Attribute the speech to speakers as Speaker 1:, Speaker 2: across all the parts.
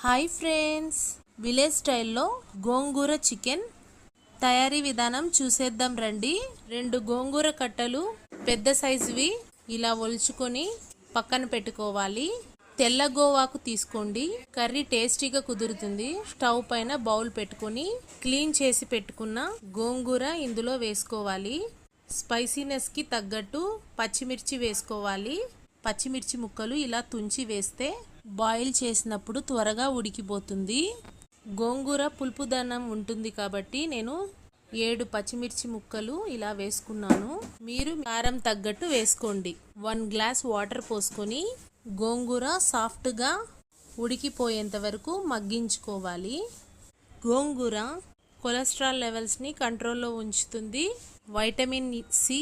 Speaker 1: Hi friends, village స్టైల్లో గోంగూర chicken తయారీ విధానం చూసేద్దాం రండి. 2 గోంగూర కట్టలు పెద్ద సైజువి ఇలా ఒలుచుకొని పక్కన పెట్టుకోవాలి. తెల్ల గోవాకు తీసుకోండి, కర్రీ టేస్టీగా కుదురుతుంది. స్టవ్ పైన బౌల్ పెట్టుకొని క్లీన్ చేసి పెట్టుకున్న గోంగూర ఇందులో వేసుకోవాలి. స్పైసీనెస్కి తగ్గట్టు పచ్చిమిర్చి వేసుకోవాలి. పచ్చిమిర్చి ముక్కలు ఇలా తుంచి వేస్తే బాయిల్ చేసినప్పుడు త్వరగా ఉడికిపోతుంది. గోంగూర పులుపుదనం ఉంటుంది కాబట్టి నేను 7 పచ్చిమిర్చి ముక్కలు ఇలా వేసుకున్నాను. మీరు కారం తగ్గట్టు వేసుకోండి. 1 గ్లాస్ వాటర్ పోసుకొని గోంగూర సాఫ్ట్గా ఉడికిపోయేంత వరకు మగ్గించుకోవాలి. గోంగూర కొలెస్ట్రాల్ లెవెల్స్ని కంట్రోల్లో ఉంచుతుంది. Vitamin C,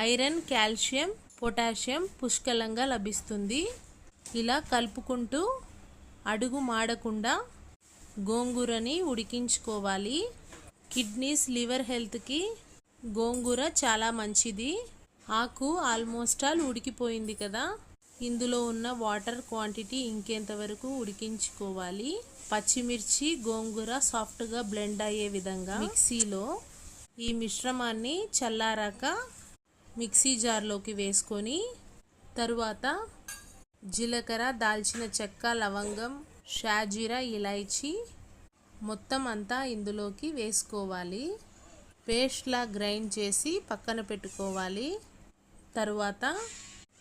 Speaker 1: iron, calcium, potassium పుష్కలంగా లభిస్తుంది. ఇలా కలుపుకుంటూ అడుగు మాడకుండా గోంగూరని ఉడికించుకోవాలి. కిడ్నీస్, లివర్ హెల్త్కి గోంగూర చాలా మంచిది. ఆకు ఆల్మోస్ట్ ఆల్ ఉడికిపోయింది కదా, ఇందులో ఉన్న వాటర్ క్వాంటిటీ ఇంకేంత వరకు ఉడికించుకోవాలి. పచ్చిమిర్చి, గోంగూర సాఫ్ట్గా బ్లెండ్ అయ్యే విధంగా మిక్సీలో ఈ మిశ్రమాన్ని చల్లారాక మిక్సీ జార్లోకి వేసుకొని తరువాత జీలకర్ర, దాల్చిన చెక్క, లవంగం, షాజీరా, ఇలాచీ మొత్తం అంతా ఇందులోకి వేసుకోవాలి. పేస్ట్లా గ్రైండ్ చేసి పక్కన పెట్టుకోవాలి. తరువాత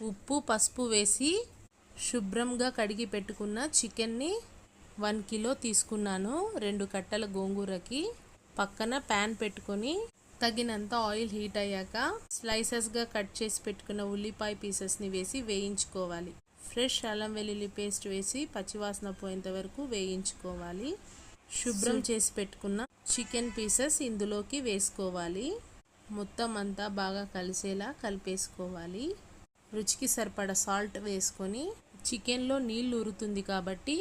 Speaker 1: ఉప్పు, పసుపు వేసి శుభ్రంగా కడిగి పెట్టుకున్న చికెన్ని 1 కిలో తీసుకున్నాను. 2 కట్టల గోంగూరకి. పక్కన ప్యాన్ పెట్టుకొని తగినంత ఆయిల్ హీట్ అయ్యాక స్లైసెస్గా కట్ చేసి పెట్టుకున్న ఉల్లిపాయ పీసెస్ని వేసి వేయించుకోవాలి. ఫ్రెష్ అల్లం వెల్లుల్లి పేస్ట్ వేసి పచ్చివాసన పోయేంత వరకు వేయించుకోవాలి. శుభ్రం చేసి పెట్టుకున్న చికెన్ పీసెస్ ఇందులోకి వేసుకోవాలి. మొత్తం అంతా బాగా కలిసేలా కలిపేసుకోవాలి. రుచికి సరిపడా సాల్ట్ వేసుకొని, చికెన్లో నీళ్ళు ఊరుతుంది కాబట్టి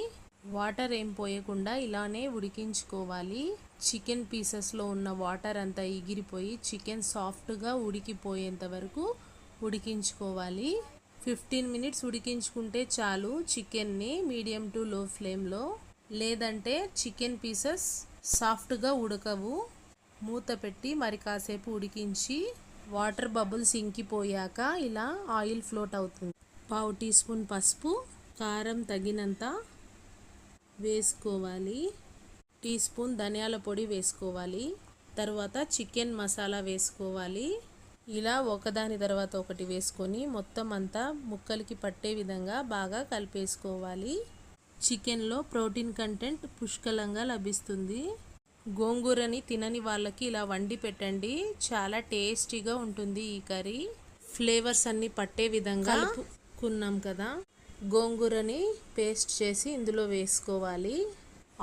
Speaker 1: వాటర్ ఏం పోయకుండా ఇలానే ఉడికించుకోవాలి. చికెన్ పీసెస్లో ఉన్న వాటర్ అంతా ఎగిరిపోయి చికెన్ సాఫ్ట్గా ఉడికిపోయేంత వరకు ఉడికించుకోవాలి. 15 మినిట్స్ ఉడికించుకుంటే చాలు చికెన్ని, మీడియం టు లో ఫ్లేమ్లో. లేదంటే చికెన్ పీసెస్ సాఫ్ట్గా ఉడకవు. మూత పెట్టి మరి కాసేపు ఉడికించి వాటర్ బబుల్స్ ఇంకిపోయాక ఇలా ఆయిల్ ఫ్లోట్ అవుతుంది. 1/2 టీ స్పూన్ పసుపు, కారం తగినంత వేసుకోవాలి. టీ స్పూన్ ధనియాల పొడి వేసుకోవాలి. తర్వాత చికెన్ మసాలా వేసుకోవాలి. ఇలా ఒకదాని తర్వాత ఒకటి వేసుకొని మొత్తం అంతా ముక్కలకి పట్టే విధంగా బాగా కలిపేసుకోవాలి. చికెన్లో ప్రోటీన్ కంటెంట్ పుష్కలంగా లభిస్తుంది. గోంగూరని తినని వాళ్ళకి ఇలా వండి పెట్టండి, చాలా టేస్టీగా ఉంటుంది ఈ కర్రీ. ఫ్లేవర్స్ అన్నీ పట్టే విధంగా కలుపుకున్నాం కదా, గోంగూరని పేస్ట్ చేసి ఇందులో వేసుకోవాలి.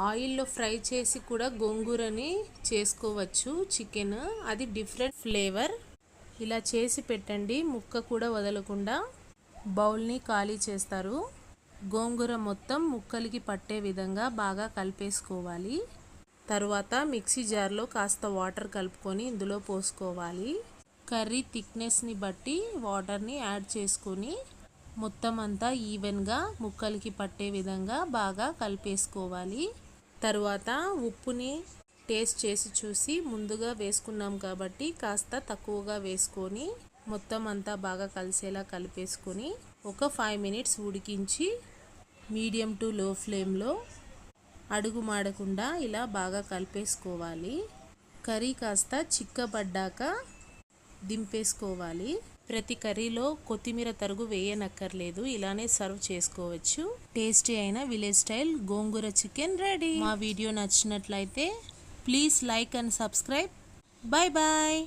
Speaker 1: ఆయిల్లో ఫ్రై చేసి కూడా గోంగూరని చేసుకోవచ్చు చికెన్, అది డిఫరెంట్ ఫ్లేవర్. ఇలా చేసి పెట్టండి, ముక్క కూడా వదలకుండా. బౌల్ని ఖాళీ చేస్తారు. గోంగూర మొత్తం ముక్కలకి పట్టే విధంగా బాగా కలిపేసుకోవాలి. తర్వాత మిక్సీ జార్లో కాస్త వాటర్ కలుపుకొని ఇందులో పోసుకోవాలి. కర్రీ థిక్నెస్ని బట్టి వాటర్ని యాడ్ చేసుకొని మొత్తం అంతా ఈవెన్గా ముక్కలకి పట్టే విధంగా బాగా కలిపేసుకోవాలి. తరువాత ఉప్పుని టేస్ట్ చేసి చూసి, ముందుగా వేసుకున్నాం కాబట్టి కాస్త తక్కువగా వేసుకొని మొత్తం అంతా బాగా కలిసేలా కలిపేసుకొని ఒక 5 మినిట్స్ ఉడికించి మీడియం టు లో ఫ్లేమ్లో అడుగు మాడకుండా ఇలా బాగా కలిపేసుకోవాలి. కర్రీ కాస్త చిక్కబడ్డాక దింపేసుకోవాలి. ప్రతి కర్రీలో కొత్తిమీర తరుగు వేయనక్కర్లేదు, ఇలానే సర్వ్ చేసుకోవచ్చు. టేస్టీ అయిన village style gongura chicken ready. మా వీడియో నచ్చినట్లయితే please like and subscribe. Bye bye.